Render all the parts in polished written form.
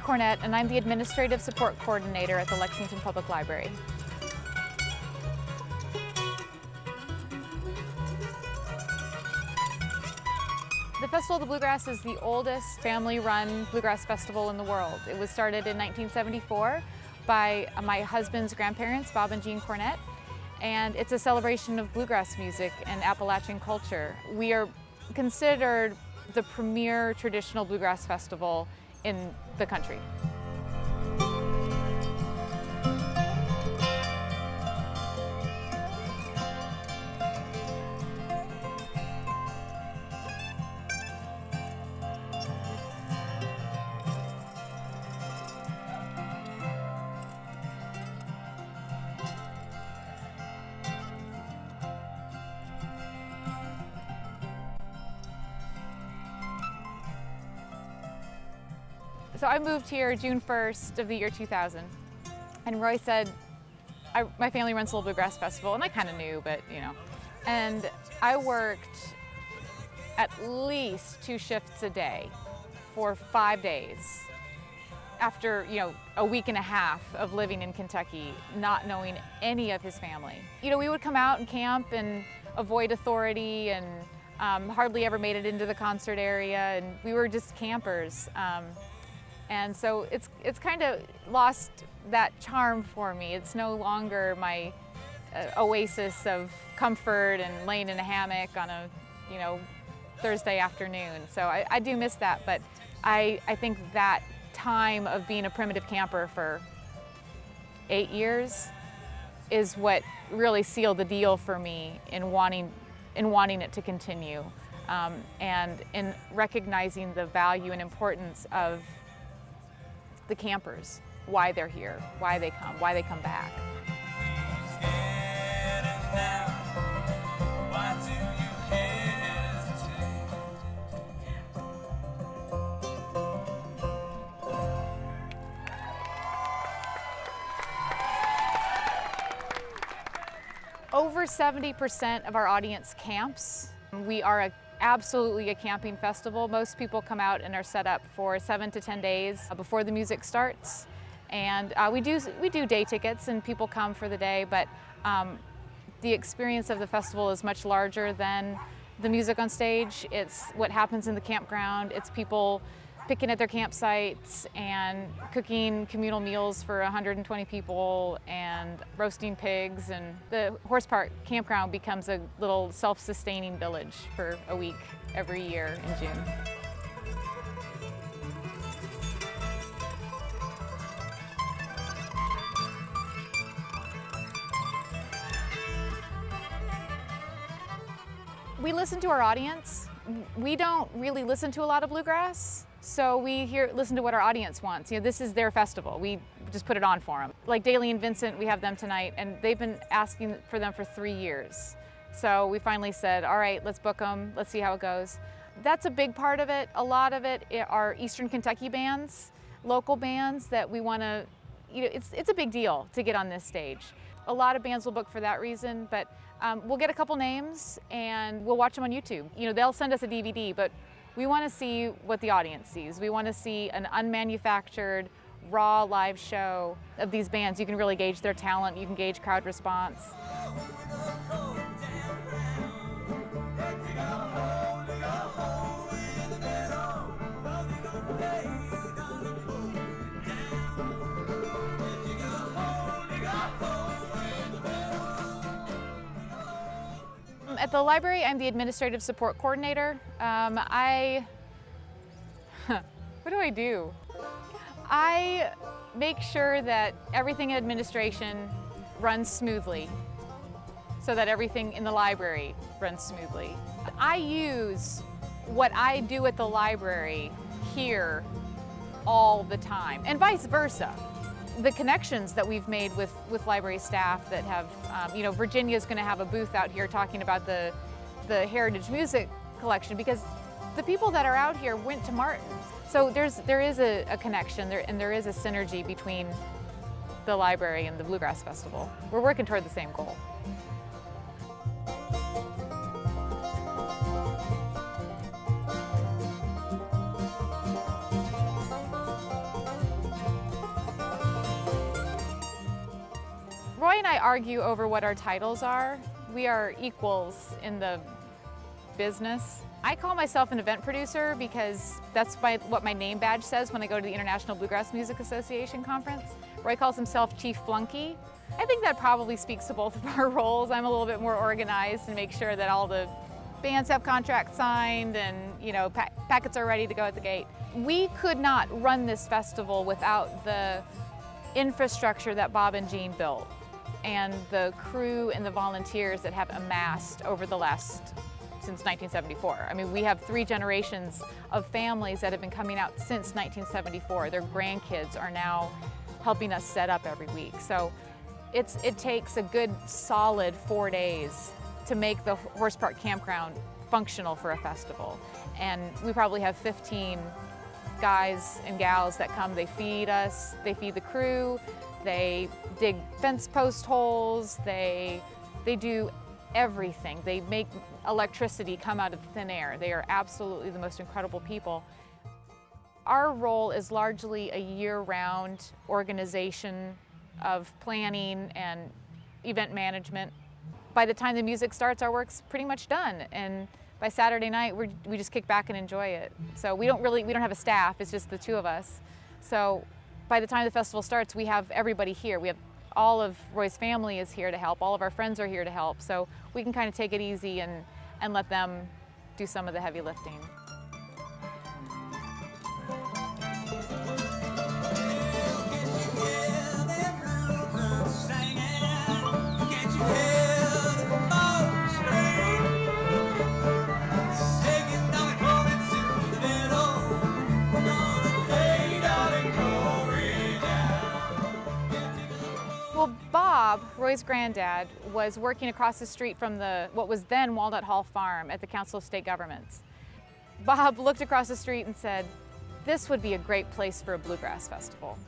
Cornett, and I'm the Administrative Support Coordinator at the Lexington Public Library. The Festival of the Bluegrass is the oldest family-run bluegrass festival in the world. It was started in 1974 by my husband's grandparents, Bob and Jean Cornett, and it's a celebration of bluegrass music and Appalachian culture. We are considered the premier traditional bluegrass festival in the country. So I moved here June 1st of the year 2000, and Roy said, my family runs the Little Bluegrass Festival, and I kind of knew, but you know. And I worked at least 2 shifts a day for 5 days after, a week and a half of living in Kentucky, not knowing any of his family. We would come out and camp and avoid authority and hardly ever made it into the concert area, and we were just campers. And so it's kind of lost that charm for me. It's no longer my oasis of comfort and laying in a hammock on a, Thursday afternoon. So I do miss that, but I think that time of being a primitive camper for 8 years is what really sealed the deal for me in wanting it to continue, and in recognizing the value and importance of the campers, why they're here, why they come back. Over 70% of our audience camps. We are absolutely a camping festival. Most people come out and are set up for 7 to 10 days before the music starts. And we do day tickets and people come for the day, but the experience of the festival is much larger than the music on stage. It's what happens in the campground. It's people picking at their campsites and cooking communal meals for 120 people and roasting pigs, and the Horse Park campground becomes a little self-sustaining village for a week every year in June. We listen to our audience. We don't really listen to a lot of bluegrass. So we listen to what our audience wants. This is their festival. We just put it on for them. Like Daly and Vincent, we have them tonight, and they've been asking for them for 3 years. So we finally said, all right, let's book them. Let's see how it goes. That's a big part of it. A lot of it are Eastern Kentucky bands, local bands that we want to, it's a big deal to get on this stage. A lot of bands will book for that reason, but we'll get a couple names and we'll watch them on YouTube. They'll send us a DVD, but we want to see what the audience sees. We want to see an unmanufactured, raw live show of these bands. You can really gauge their talent. You can gauge crowd response. At the library, I'm the Administrative Support Coordinator. What do? I make sure that everything in administration runs smoothly, so that everything in the library runs smoothly. I use what I do at the library here all the time, and vice versa. The connections that we've made with library staff that have, Virginia's going to have a booth out here talking about the heritage music collection, because the people that are out here went to Martin's. So there is a connection there, and there is a synergy between the library and the Bluegrass Festival. We're working toward the same goal. and I argue over what our titles are. We are equals in the business. I call myself an event producer because that's what my name badge says when I go to the International Bluegrass Music Association conference. Roy calls himself Chief Flunky. I think that probably speaks to both of our roles. I'm a little bit more organized and make sure that all the bands have contracts signed and packets are ready to go at the gate. We could not run this festival without the infrastructure that Bob and Jean built and the crew and the volunteers that have amassed over the since 1974. I mean, we have 3 generations of families that have been coming out since 1974. Their grandkids are now helping us set up every week. So it takes a good solid 4 days to make the Horse Park Campground functional for a festival. And we probably have 15 guys and gals that come. They feed us, they feed the crew, they dig fence post holes, they do everything. They make electricity come out of thin air. They are absolutely the most incredible people. Our role is largely a year-round organization of planning and event management. By the time the music starts, our work's pretty much done, and by Saturday night, we just kick back and enjoy it. So we don't have a staff, it's just the 2 of us. So by the time the festival starts, we have everybody here. We have all of Roy's family is here to help, all of our friends are here to help, so we can kind of take it easy and let them do some of the heavy lifting. Well, Bob, Roy's granddad, was working across the street from what was then Walnut Hall Farm at the Council of State Governments. Bob looked across the street and said, this would be a great place for a bluegrass festival.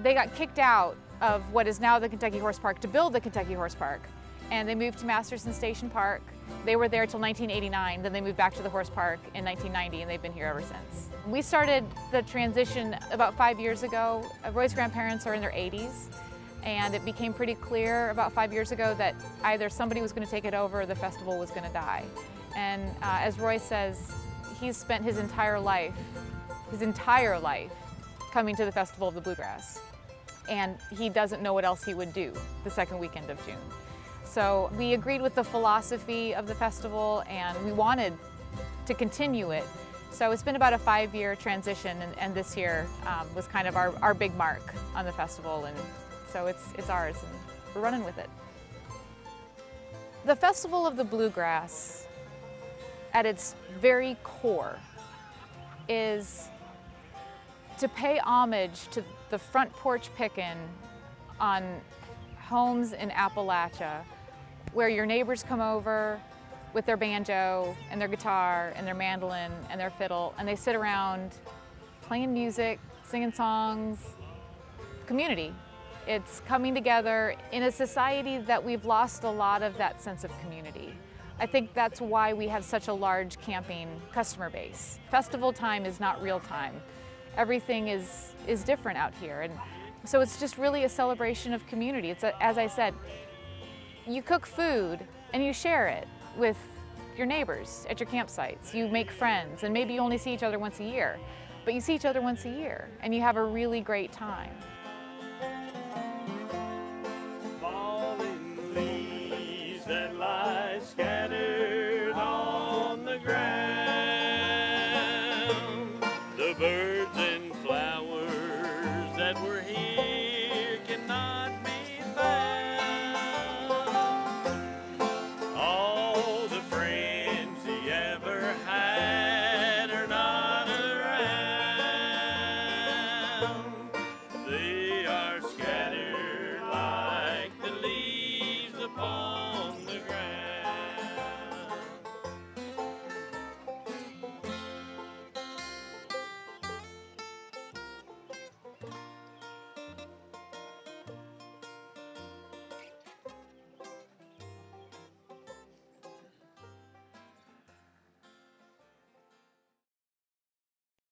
They got kicked out of what is now the Kentucky Horse Park to build the Kentucky Horse Park, and they moved to Masterson Station Park. They were there till 1989, then they moved back to the Horse Park in 1990, and they've been here ever since. We started the transition about 5 years ago. Roy's grandparents are in their 80s, and it became pretty clear about 5 years ago that either somebody was going to take it over or the festival was going to die. And as Roy says, he's spent his entire life coming to the Festival of the Bluegrass. And he doesn't know what else he would do the second weekend of June. So we agreed with the philosophy of the festival and we wanted to continue it. So it's been about a 5-year transition, and this year was kind of our big mark on the festival, and so it's ours and we're running with it. The Festival of the Bluegrass, at its very core, is to pay homage to the front porch pickin' on homes in Appalachia, where your neighbors come over with their banjo and their guitar and their mandolin and their fiddle, and they sit around playing music, singing songs. Community. It's coming together in a society that we've lost a lot of that sense of community. I think that's why we have such a large camping customer base. Festival time is not real time. Everything is different out here, and so it's just really a celebration of community. It's as I said, you cook food and you share it with your neighbors at your campsites. You make friends, and maybe you only see each other once a year, but you see each other once a year and you have a really great time.